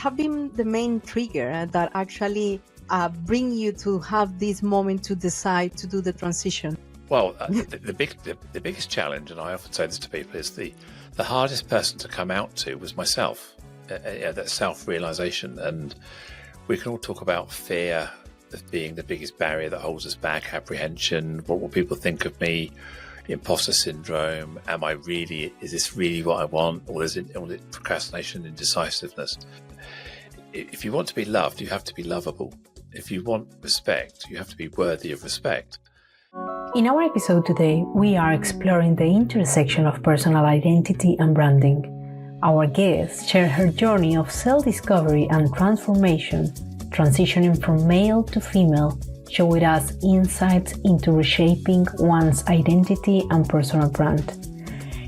have been the main trigger that actually bring you to have this moment to decide to do the transition? Well, the biggest challenge, and I often say this to people, is the hardest person to come out to was myself. That self-realization, and we can all talk about fear as being the biggest barrier that holds us back, apprehension, what will people think of me, imposter syndrome, is this really what I want, or is it procrastination, indecisiveness? If you want to be loved, you have to be lovable. If you want respect, you have to be worthy of respect. In our episode today, we are exploring the intersection of personal identity and branding. Our guest shared her journey of self-discovery and transformation, transitioning from male to female, showing us insights into reshaping one's identity and personal brand.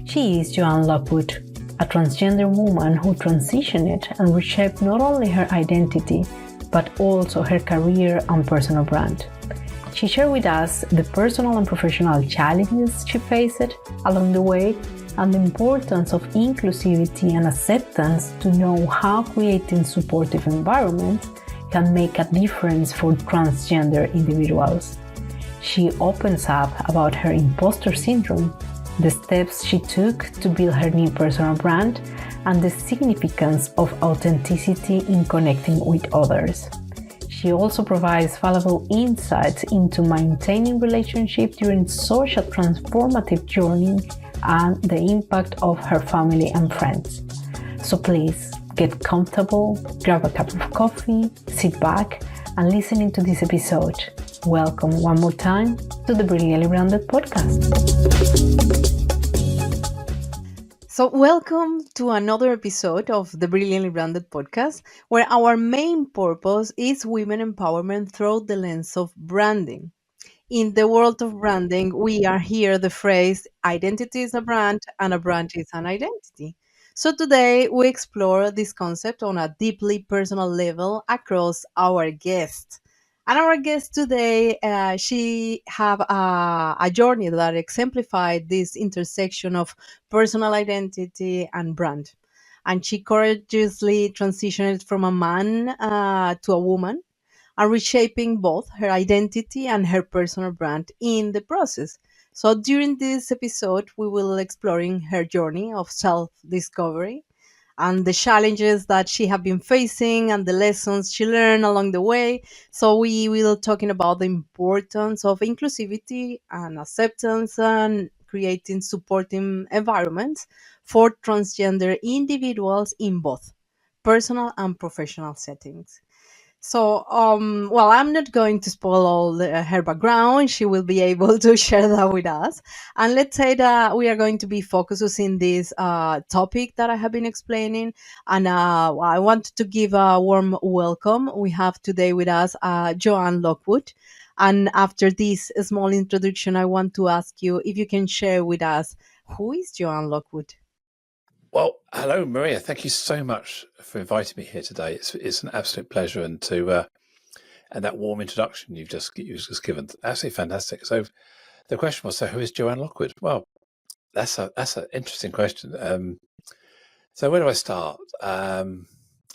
She is Joanne Lockwood, a transgender woman who transitioned and reshaped not only her identity, but also her career and personal brand. She shared with us the personal and professional challenges she faced along the way and the importance of inclusivity and acceptance to know how creating supportive environments can make a difference for transgender individuals. She opens up about her imposter syndrome, the steps she took to build her new personal brand, and the significance of authenticity in connecting with others. She also provides valuable insights into maintaining relationships during social transformative journey and the impact of her family and friends. So please get comfortable, grab a cup of coffee, sit back and listen to this episode. Welcome one more time to the Brilliantly Branded podcast. So welcome to another episode of the Brilliantly Branded podcast, where our main purpose is women empowerment through the lens of branding. In the world of branding, we are here the phrase identity is a brand and a brand is an identity. So today we explore this concept on a deeply personal level across our guest. And our guest today, she have a journey that exemplified this intersection of personal identity and brand. And she courageously transitioned from a man to a woman and reshaping both her identity and her personal brand in the process. So during this episode, we will exploring her journey of self-discovery and the challenges that she have been facing and the lessons she learned along the way. So we will talking about the importance of inclusivity and acceptance and creating supporting environments for transgender individuals in both personal and professional settings. So, well, I'm not going to spoil all her background. She will be able to share that with us. And let's say that we are going to be focusing this topic that I have been explaining. And I want to give a warm welcome. We have today with us Joanne Lockwood. And after this small introduction, I want to ask you if you can share with us who is Joanne Lockwood? Well, hello, Maria. Thank you so much for inviting me here today. It's an absolute pleasure, and that warm introduction you've just given, absolutely fantastic. So, the question was, so who is Joanne Lockwood? Well, that's an interesting question. So where do I start? I'm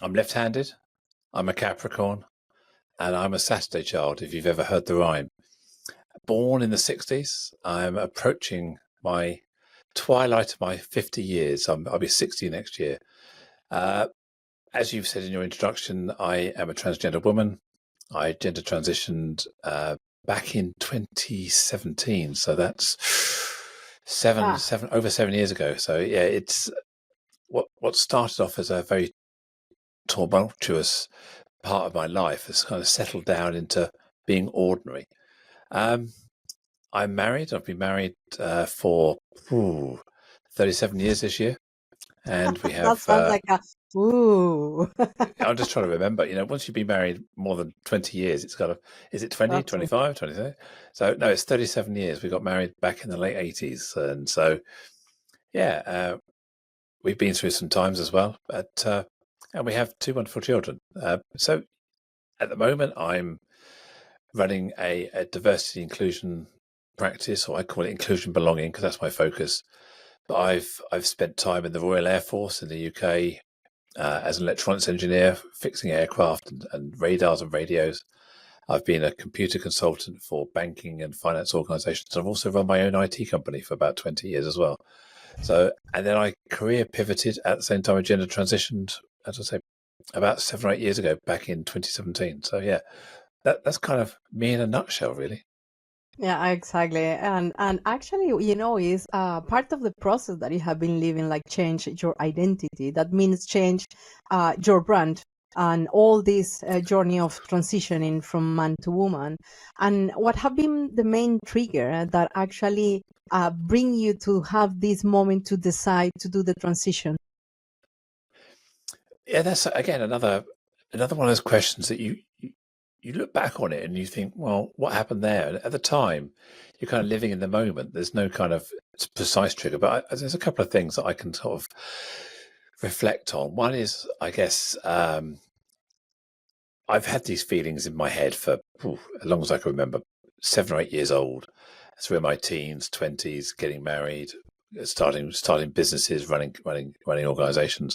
left-handed. I'm a Capricorn, and I'm a Saturday child. If you've ever heard the rhyme, born in the '60s, I'm approaching my twilight of my 50 years. I'll be 60 next year. As you've said in your introduction, I am a transgender woman. I gender transitioned back in 2017. So that's over 7 years ago. So yeah, it's what started off as a very tumultuous part of my life has kind of settled down into being ordinary. I'm married. I've been married for 37 years this year. And we have... That sounds like a, ooh. I'm just trying to remember, once you've been married more than 20 years, it's got is it 20, 25, 26? So no, it's 37 years. We got married back in the late 80s. And so, yeah, we've been through some times as well. But and we have two wonderful children. So at the moment, I'm running a diversity inclusion practice, or I call it inclusion belonging, because that's my focus. But I've spent time in the Royal Air Force in the UK, as an electronics engineer, fixing aircraft and radars and radios. I've been a computer consultant for banking and finance organizations. I've also run my own IT company for about 20 years as well. So, and then I career pivoted at the same time I gender transitioned, as I say, about 7 or 8 years ago, back in 2017. So yeah, that's kind of me in a nutshell, really. Yeah, exactly. And actually, is part of the process that you have been living, like change your identity. That means change your brand and all this journey of transitioning from man to woman. And what have been the main trigger that actually bring you to have this moment to decide to do the transition? Yeah, that's again another one of those questions that you look back on it and you think, well, what happened there? And at the time, you're kind of living in the moment. There's no kind of precise trigger, but there's a couple of things that I can sort of reflect on. One is, I guess, I've had these feelings in my head for as long as I can remember, 7 or 8 years old. Through my teens, 20s, getting married, starting businesses, running organizations.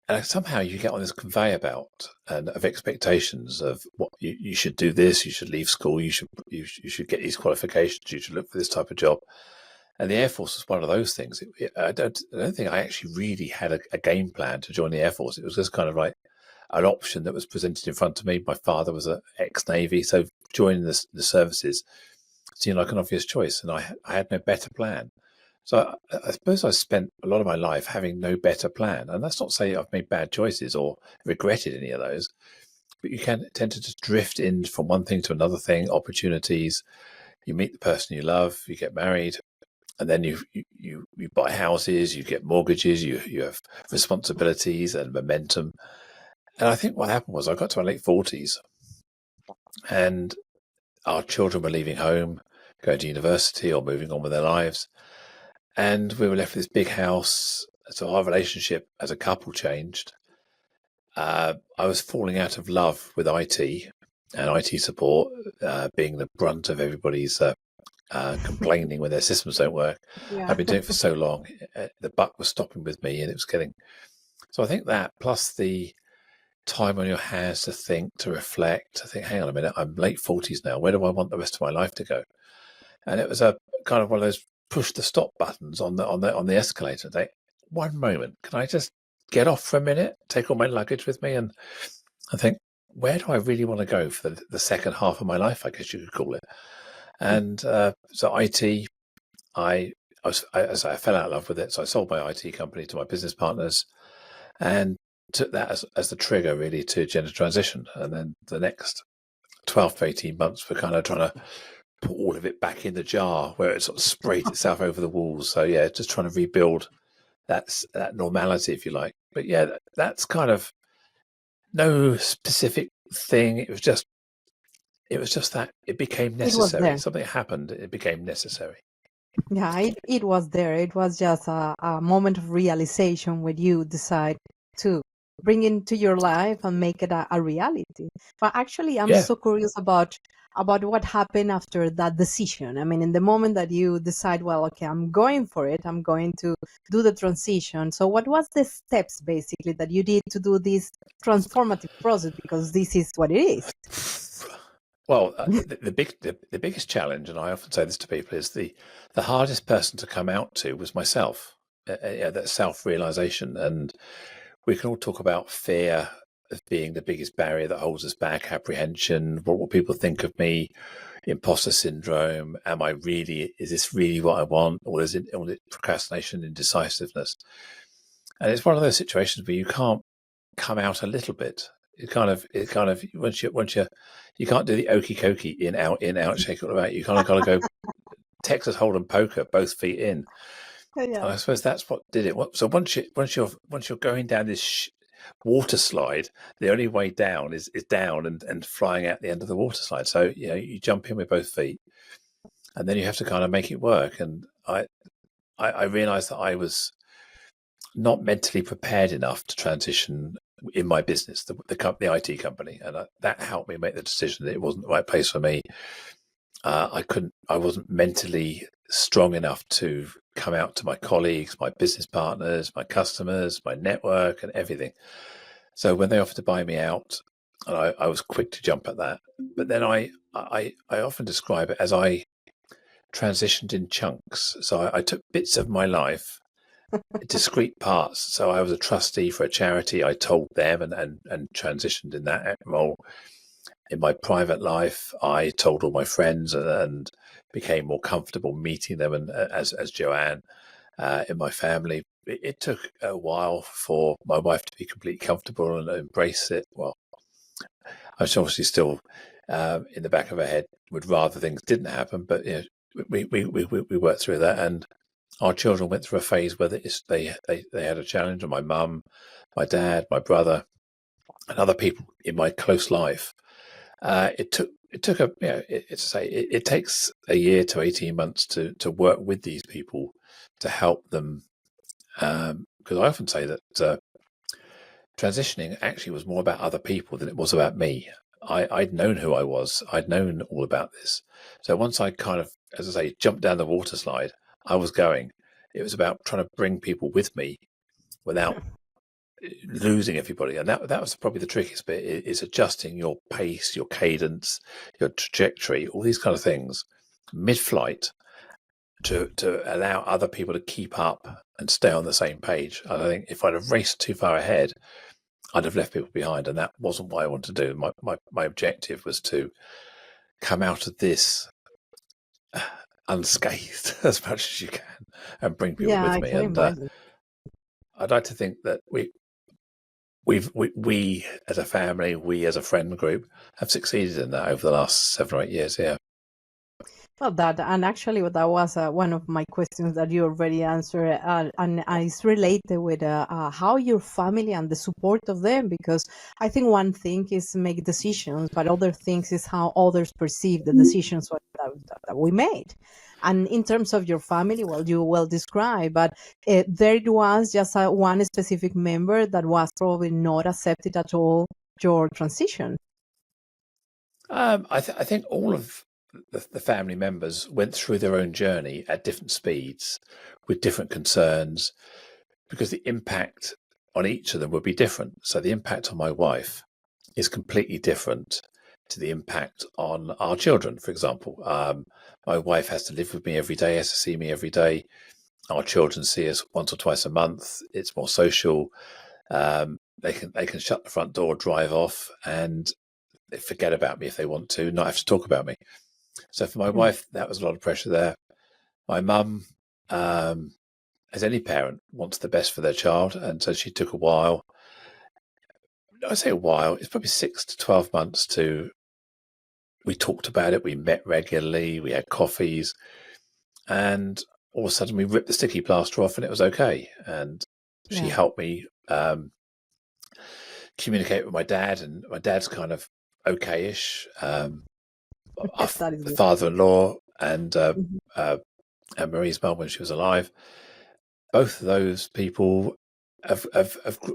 And somehow you get on this conveyor belt and of expectations of what you should do this, you should leave school, you should get these qualifications, you should look for this type of job. And the Air Force was one of those things. I don't think I actually really had a game plan to join the Air Force. It was just kind of like an option that was presented in front of me. My father was an ex-Navy, so joining the services seemed like an obvious choice, and I had no better plan. So I suppose I spent a lot of my life having no better plan. And that's not to say I've made bad choices or regretted any of those, but you can tend to just drift in from one thing to another thing, opportunities. You meet the person you love, you get married, and then you buy houses, you get mortgages, you have responsibilities and momentum. And I think what happened was I got to my late 40s and our children were leaving home, going to university or moving on with their lives. And we were left with this big house. So our relationship as a couple changed. I was falling out of love with IT and IT support, being the brunt of everybody's complaining when their systems don't work. Yeah. I'd been doing it for so long. The buck was stopping with me and it was getting. So I think that plus the time on your hands to think, to reflect, to think, hang on a minute, I'm late 40s now. Where do I want the rest of my life to go? And it was a kind of one of those push the stop buttons on the escalator. One moment, can I just get off for a minute, take all my luggage with me, and I think, where do I really want to go for the second half of my life? I guess you could call it. And so IT, I fell out of love with it. So I sold my IT company to my business partners, and took that as the trigger really to gender transition. And then the next 12 to 18 months, we're kind of trying to put all of it back in the jar where it sort of sprayed itself over the walls. So yeah, just trying to rebuild that normality, if you like. But yeah, that's kind of no specific thing. It was just that it became It was necessary. there. Something happened. It became necessary. Yeah, it was there. It was just a moment of realization when you decide to bring into your life and make it a reality. But actually, I'm Yeah. so curious about what happened after that decision. I mean, in the moment that you decide, well, okay, I'm going for it, I'm going to do the transition. So, what was the steps basically that you did to do this transformative process? Because this is what it is. Well, the biggest challenge, and I often say this to people, is the hardest person to come out to was myself. Yeah, that self-realization, and we can all talk about fear as being the biggest barrier that holds us back, apprehension, what will people think of me, imposter syndrome, is this really what I want, or is it procrastination, indecisiveness? And it's one of those situations where you can't come out a little bit. It kind of you can't do the okey cokey in out shake it all about. You kind of got to go Texas Hold'em poker, both feet in. And Yeah. I suppose that's what did it. So once you're going down this water slide, the only way down is down and flying out the end of the water slide. So you jump in with both feet, and then you have to kind of make it work. And I realized that I was not mentally prepared enough to transition in my business, the IT company, and that helped me make the decision that it wasn't the right place for me. I wasn't mentally strong enough to come out to my colleagues, my business partners, my customers, my network, and everything. So when they offered to buy me out, and I was quick to jump at that. But then I often describe it as I transitioned in chunks. So I took bits of my life, discrete parts. So I was a trustee for a charity. I told them and transitioned in that role. In my private life, I told all my friends and became more comfortable meeting them. And as Joanne, in my family, it took a while for my wife to be completely comfortable and embrace it. Well, I was obviously still in the back of her head would rather things didn't happen, but we worked through that, and our children went through a phase where they had a challenge, and my mum, my dad, my brother, and other people in my close life. It took it takes a year to 18 months to work with these people to help them, because I often say that transitioning actually was more about other people than it was about me. I'd known who I was. I'd known all about this. So once I kind of, as I say, jumped down the water slide, I was going. It was about trying to bring people with me without losing everybody. And that was probably the trickiest bit, is adjusting your pace, your cadence, your trajectory, all these kind of things mid-flight to allow other people to keep up and stay on the same page. I think if I'd have raced too far ahead, I'd have left people behind, and that wasn't what I wanted to do. My objective was to come out of this unscathed as much as you can and bring people Yeah, with I me. can And imagine. I'd like to think that we as a family, we as a friend group, have succeeded in that over the last 7 or 8 years. Yeah. Well, that and actually, that was one of my questions that you already answered, and it's related with how your family and the support of them. Because I think one thing is make decisions, but other things is how others perceive the decisions that we made. And in terms of your family, well, you well described, but there was just one specific member that was probably not accepted at all your transition. I think all of the family members went through their own journey at different speeds with different concerns, because the impact on each of them would be different. So the impact on my wife is completely different to the impact on our children, for example. My wife has to live with me every day, has to see me every day. Our children see us once or twice a month. It's more social. They can shut the front door, drive off, and they forget about me if they want to, not have to talk about me. So for my wife, that was a lot of pressure there. My mum, as any parent, wants the best for their child, and so she took a while. I say a while, it's probably 6 to 12 months to. We talked about it, we met regularly, we had coffees, and all of a sudden we ripped the sticky plaster off and it was okay. And she Yeah, helped me communicate with my dad, and my dad's kind of okay-ish. Our that is good. father-in-law and Mhm. Marie's mum when she was alive, both of those people have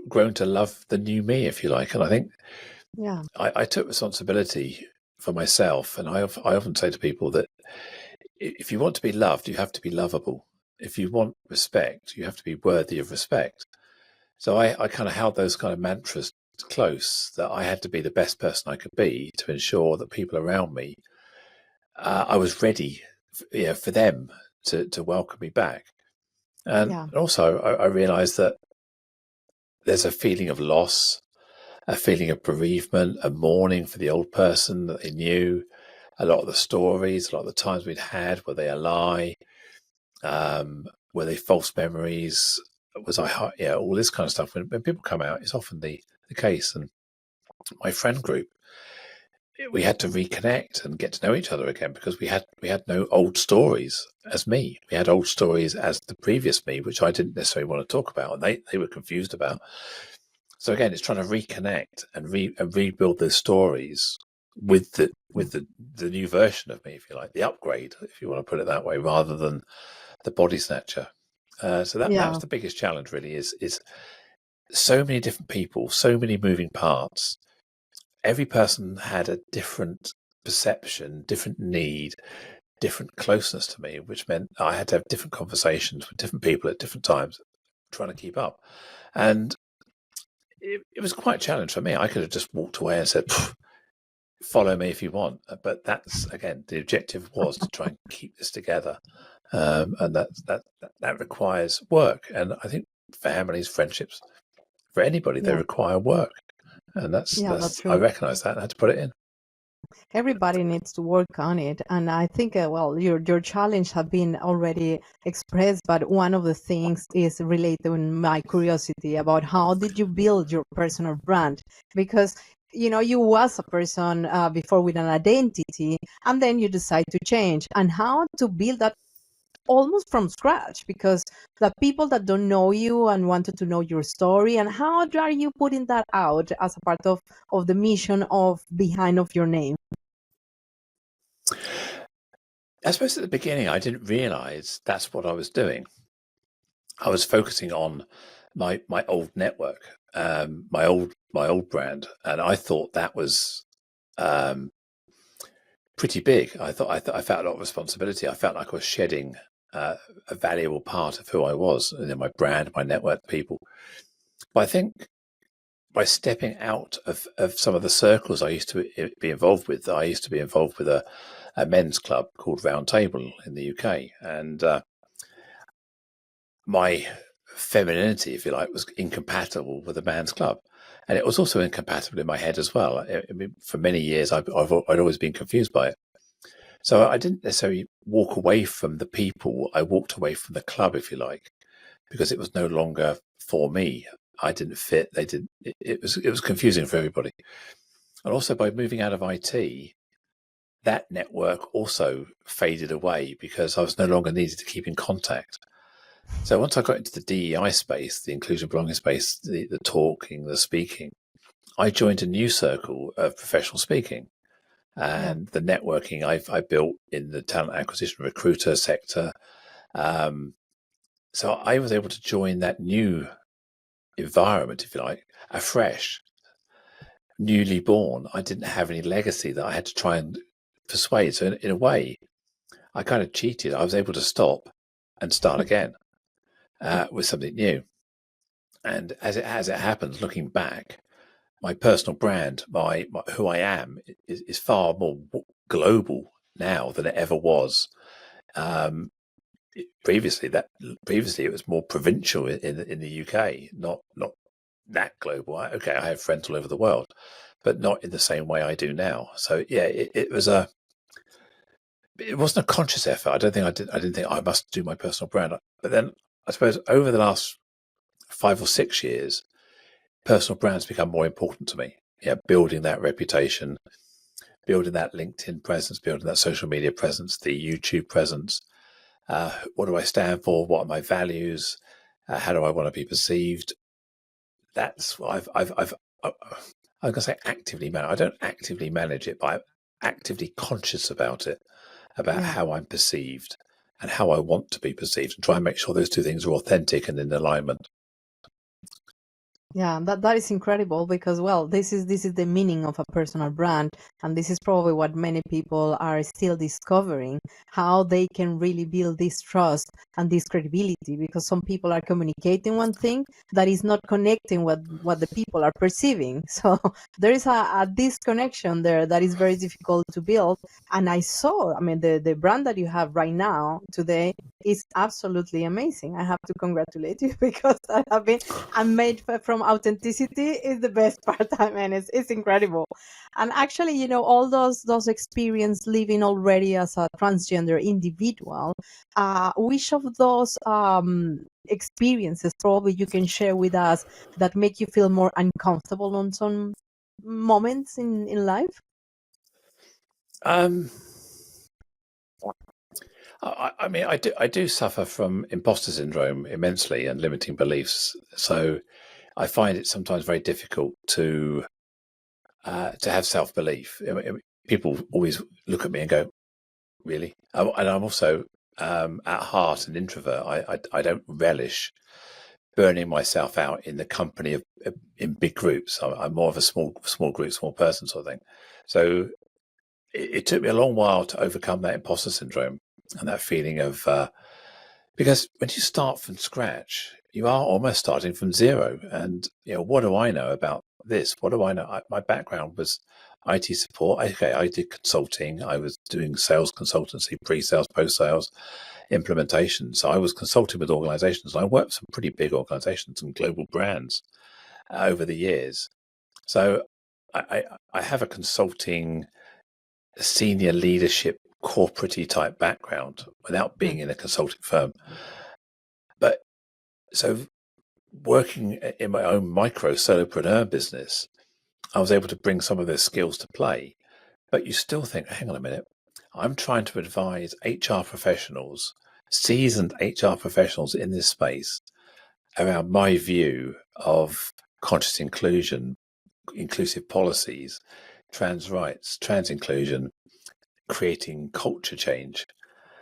grown to love the new me, if you like. And I think Yeah, I took responsibility for myself, and I often say to people that if you want to be loved, you have to be lovable. If you want respect, you have to be worthy of respect. So I kind of held those kind of mantras close, that I had to be the best person I could be to ensure that people around me, I was ready, for them to welcome me back. And yeah, also, I realised that there's a feeling of loss, a feeling of bereavement, a mourning for the old person that they knew. A lot of the stories, a lot of the times we'd had, were they a lie? Were they false memories? Was I, all this kind of stuff. When people come out, it's often the case. And my friend group, we had to reconnect and get to know each other again, because we had no old stories as me. We had old stories as the previous me, which I didn't necessarily want to talk about, and they were confused about. So again, it's trying to reconnect and rebuild those stories with the new version of me, if you like, the upgrade, if you want to put it that way, rather than the body snatcher. So that yeah, was the biggest challenge, really, is so many different people, so many moving parts. Every person had a different perception, different need, different closeness to me, which meant I had to have different conversations with different people at different times, trying to keep up. And it was quite a challenge for me. I could have just walked away and said, follow me if you want. But that's, again, the objective was to try and keep this together. And that requires work. And I think families, friendships, for anybody, they Yeah, require work. And yeah, that's I true. recognize that and I had to put it in. Everybody needs to work on it, and I think well, your challenge have been already expressed, but one of the things is related to my curiosity about how did you build your personal brand, because you was a person before with an identity, and then you decide to change, and how to build that almost from scratch, because the people that don't know you and wanted to know your story, and how are you putting that out as a part of the mission of behind of your name. I suppose at the beginning, I didn't realize that's what I was doing. I was focusing on my old network, my old brand, and I thought that was um, pretty big. I felt a lot of responsibility. I felt like I was shedding a valuable part of who I was, my brand, my network, people. But I think by stepping out of some of the circles I used to be involved with, I used to be involved with a men's club called Round Table in the UK, and my femininity, if you like, was incompatible with a man's club. And it was also incompatible in my head as well. I mean, for many years, I'd always been confused by it. So I didn't necessarily walk away from the people. I walked away from the club, if you like, because it was no longer for me. I didn't fit. They didn't. It was confusing for everybody. And also by moving out of IT, that network also faded away because I was no longer needed to keep in contact. So once I got into the DEI space, the inclusion belonging space, the talking, the speaking, I joined a new circle of professional speaking. Yeah. And the networking I built in the talent acquisition recruiter sector. So I was able to join that new environment, if you like, afresh, newly born. I didn't have any legacy that I had to try and persuade. So in a way, I kind of cheated. I was able to stop and start again with something new. And as it happens, looking back, my personal brand, my who I am, is far more global now than it ever was. Um, previously, it was more provincial in the UK, not that global. Okay, I have friends all over the world, but not in the same way I do now. So yeah, it wasn't a conscious effort. I didn't think I must do my personal brand. But then I suppose over the last 5 or 6 years, personal brands become more important to me. Yeah, building that reputation, building that LinkedIn presence, building that social media presence, the YouTube presence. What do I stand for? What are my values? How do I want to be perceived? That's what I'm going to say actively manage. I don't actively manage it, but I'm actively conscious about it, about Yeah. how I'm perceived and how I want to be perceived, and try and make sure those two things are authentic and in alignment. Yeah, that is incredible, because well, this is the meaning of a personal brand, and this is probably what many people are still discovering, how they can really build this trust and this credibility, because some people are communicating one thing that is not connecting what the people are perceiving. So there is a disconnection there that is very difficult to build. And I saw, I mean, the brand that you have right now today is absolutely amazing. I have to congratulate you because I have been and made from authenticity is the best part. I mean, it's incredible. And actually, all those experience living already as a transgender individual, which of those experiences probably you can share with us that make you feel more uncomfortable on some moments in life? Um, I mean, I do suffer from imposter syndrome immensely and limiting beliefs. So I find it sometimes very difficult to have self belief. People always look at me and go, "Really?" And I'm also at heart an introvert. I don't relish burning myself out in the company of in big groups. I'm more of a small group, small person sort of thing. So it took me a long while to overcome that imposter syndrome and that feeling of because when you start from scratch, you are almost starting from zero. And what do I know about this? What do I know? My background was IT support. Okay, I did consulting. I was doing sales consultancy, pre-sales, post-sales, implementation. So I was consulting with organizations. I worked with some pretty big organizations and global brands over the years. So I have a consulting, senior leadership, corporate type background without being in a consulting firm. But so working in my own micro solopreneur business, I was able to bring some of those skills to play. But you still think, hang on a minute, I'm trying to advise HR professionals, seasoned HR professionals in this space around my view of conscious inclusion, inclusive policies, trans rights, trans inclusion, creating culture change.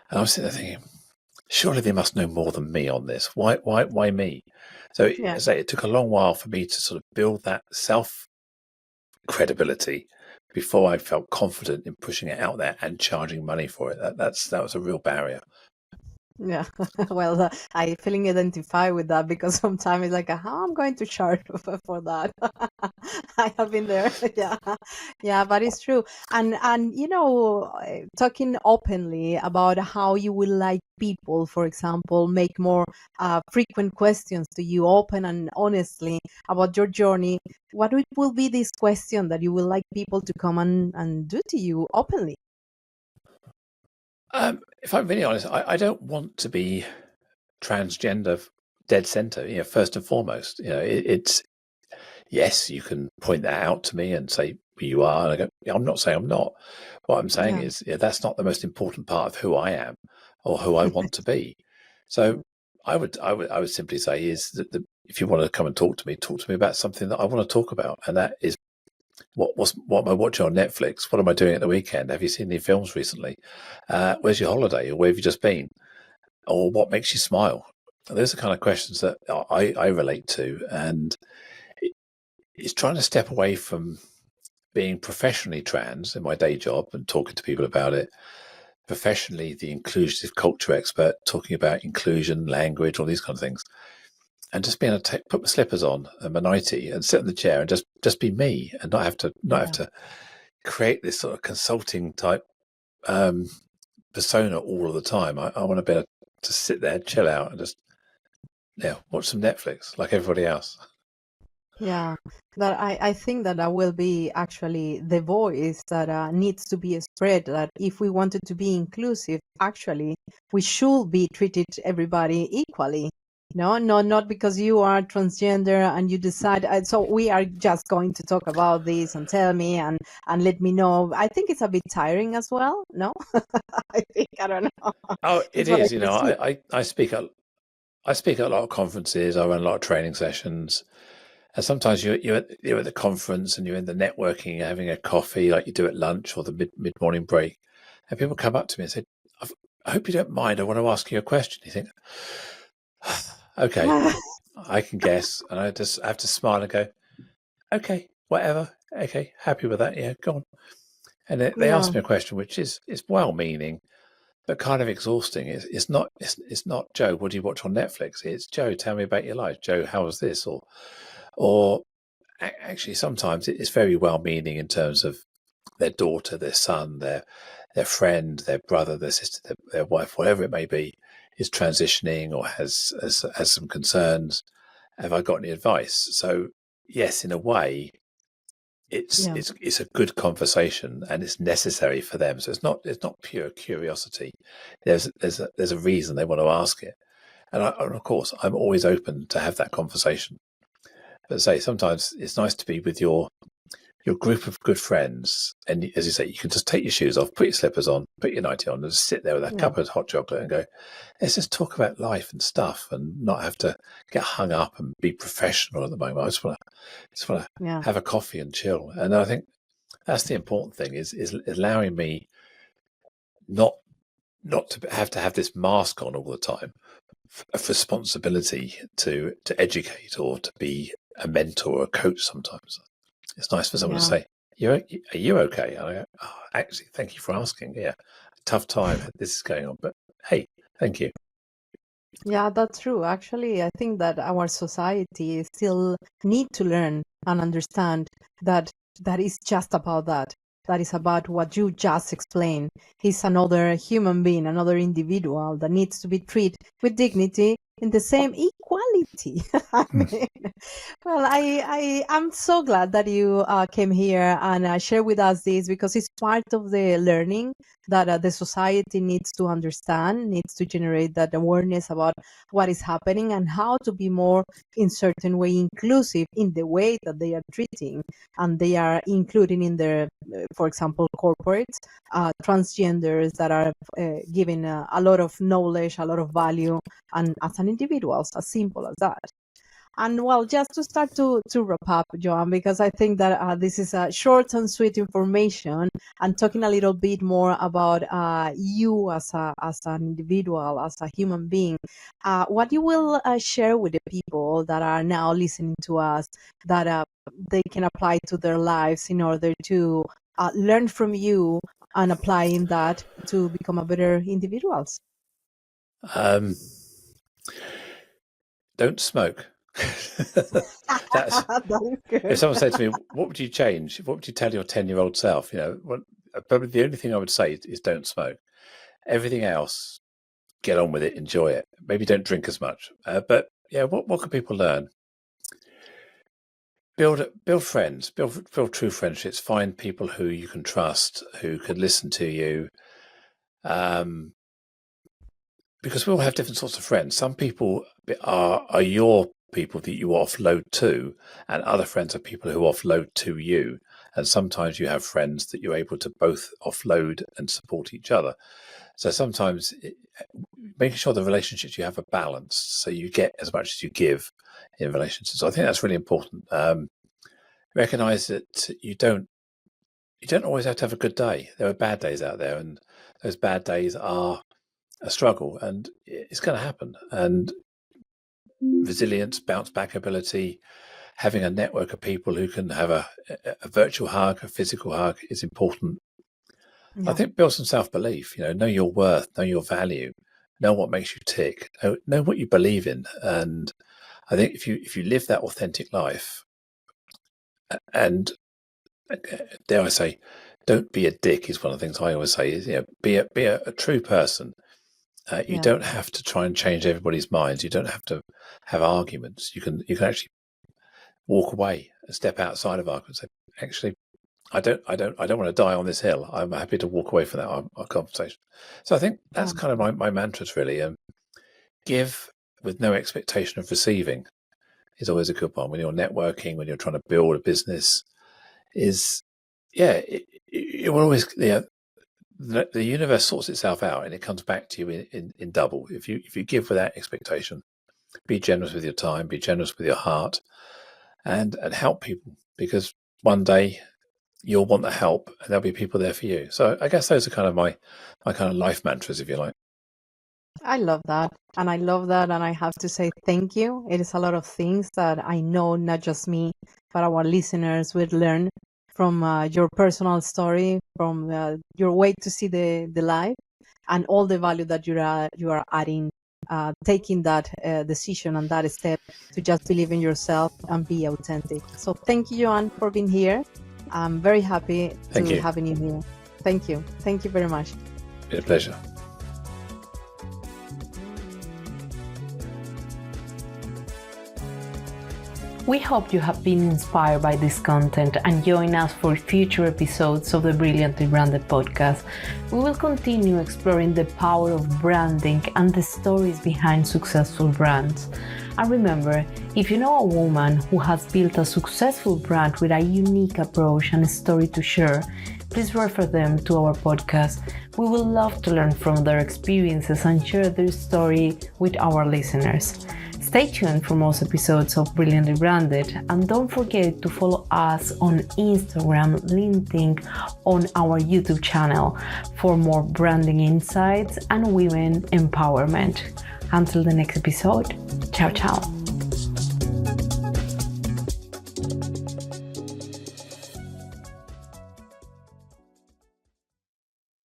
And I was sitting there thinking, surely they must know more than me on this. Why me? So Yeah. as I say, it took a long while for me to sort of build that self credibility before I felt confident in pushing it out there and charging money for it. That was a real barrier. Yeah, well, I feeling identify with that because sometimes it's like, how I'm going to charge for that. I have been there. Yeah, yeah, but it's true. And talking openly about how you would like people, for example, make more frequent questions to you, open and honestly about your journey. What will be this question that you would like people to come and do to you openly? If I'm really honest, I don't want to be transgender dead center. First and foremost, it's yes, you can point that out to me and say who you are. And I go, yeah, I'm not saying I'm not. What I'm saying Yeah, is, that's not the most important part of who I am or who I want to be. So I would simply say is that if you want to come and talk to me about something that I want to talk about, and that is what am I watching on Netflix? What am I doing at the weekend? Have you seen any films recently? Where's your holiday? Or where have you just been? Or what makes you smile? Those are the kind of questions that I relate to, and it's trying to step away from being professionally trans in my day job and talking to people about it. Professionally, the inclusive culture expert, talking about inclusion, language, all these kind of things, and just being able to put my slippers on and my nightie and sit in the chair and just be me and not have to create this sort of consulting type persona all of the time. I want to be able to sit there, chill out, and just watch some Netflix like everybody else. yeah. That I think that will be actually the voice that needs to be spread. That if we wanted to be inclusive, actually, we should be treated everybody equally. No, no, not because you are transgender and you decide. So we are just going to talk about this and tell me and let me know. I think it's a bit tiring as well. No, I don't know. Oh, it It's what I is. perceive. I speak at a lot of conferences. I run a lot of training sessions. And sometimes you're at the conference and you're in the networking, you're having a coffee like you do at lunch or the mid morning break, and people come up to me and say, "I hope you don't mind. I want to ask you a question." You think, okay, I can guess, and I just have to smile and go, "Okay, whatever. Okay, happy with that. Yeah, go on." And they Yeah, ask me a question which is well meaning but kind of exhausting. It's not Joe. What do you watch on Netflix? It's Joe. Tell me about your life. Joe, how was this? Or actually, sometimes it's very well-meaning in terms of their daughter, their son, their friend, their brother, their sister, their wife, whatever it may be, is transitioning or has some concerns. Have I got any advice? So yes, in a way, it's yeah, it's it's a good conversation and it's necessary for them. So it's not pure curiosity. There's a reason they want to ask it, and of course, I'm always open to have that conversation. But say sometimes it's nice to be with your group of good friends, and as you say, you can just take your shoes off, put your slippers on, put your nightie on, and just sit there with a yeah, cup of hot chocolate and go, let's just talk about life and stuff, and not have to get hung up and be professional at the moment. I just want to yeah, have a coffee and chill. And I think that's the important thing is allowing me not to have this mask on all the time of responsibility to educate or to be a mentor or a coach sometimes. It's nice for someone to yeah. say, Are you okay? And I go, oh, actually, thank you for asking. Yeah, tough time. This is going on, but hey, thank you. Yeah, that's true. Actually, I think that our society still need to learn and understand that that is just about that. That is about what you just explained. He's another human being, another individual that needs to be treated with dignity in the same equality. I mean, well, I'm so glad that you came here and share with us this because it's part of the learning that the society needs to understand, needs to generate that awareness about what is happening and how to be more in certain way inclusive in the way that they are treating and they are including in their for example corporates transgenders that are giving a lot of knowledge, a lot of value, and as an individuals, as simple as that. And well, just to start to wrap up, Joanne, because I think that this is a short and sweet information, and talking a little bit more about you as an individual, as a human being, what you will share with the people that are now listening to us, that they can apply to their lives in order to learn from you and applying that to become a better individuals. Don't smoke. That's That is if good. someone said to me, "What would you change? What would you tell your 10-year-old self?" Probably the only thing I would say is don't smoke. Everything else, get on with it, enjoy it. Maybe don't drink as much. But yeah, what can people learn? Build friends, build true friendships. Find people who you can trust, who can listen to you. Because we all have different sorts of friends. Some people are your people that you offload to, and other friends are people who offload to you. And sometimes you have friends that you're able to both offload and support each other. So sometimes making sure the relationships you have are balanced, so you get as much as you give in relationships. So I think that's really important. Recognize that you don't always have to have a good day. There are bad days out there, and those bad days are a struggle, and it's going to happen. And resilience, bounce back ability, having a network of people who can have a virtual hug, a physical hug is important. I Yeah. think build some self-belief, know your worth, know your value, know what makes you tick, know what you believe in. And I think if you live that authentic life, and dare I say, don't be a dick is one of the things I always say is, be a true person. You Yeah. don't have to try and change everybody's minds. You don't have to have arguments. You can actually walk away and step outside of arguments. And say, actually, I don't want to die on this hill. I'm happy to walk away from that our conversation. So I think that's kind of my mantras really. Give with no expectation of receiving is always a good one when you're networking, when you're trying to build a business. It will always the universe sorts itself out and it comes back to you in double. If you give without expectation, be generous with your time, be generous with your heart, and help people, because one day you'll want the help and there'll be people there for you. So I guess those are kind of my kind of life mantras, if you like. I love that. And I love that. And I have to say thank you. It is a lot of things that I know not just me, but our listeners will learn from your personal story, from your way to see the life, and all the value that you are adding, taking that decision and that step to just believe in yourself and be authentic. So thank you, Joanne, for being here. I'm very happy Thank to you. having you here. Thank you. Thank you very much. It's been a pleasure. We hope you have been inspired by this content and join us for future episodes of the Brilliantly Branded podcast. We will continue exploring the power of branding and the stories behind successful brands. And remember, if you know a woman who has built a successful brand with a unique approach and a story to share, please refer them to our podcast. We would love to learn from their experiences and share their story with our listeners. Stay tuned for most episodes of Brilliantly Branded, and don't forget to follow us on Instagram, LinkedIn, on our YouTube channel for more branding insights and women empowerment. Until the next episode, ciao ciao.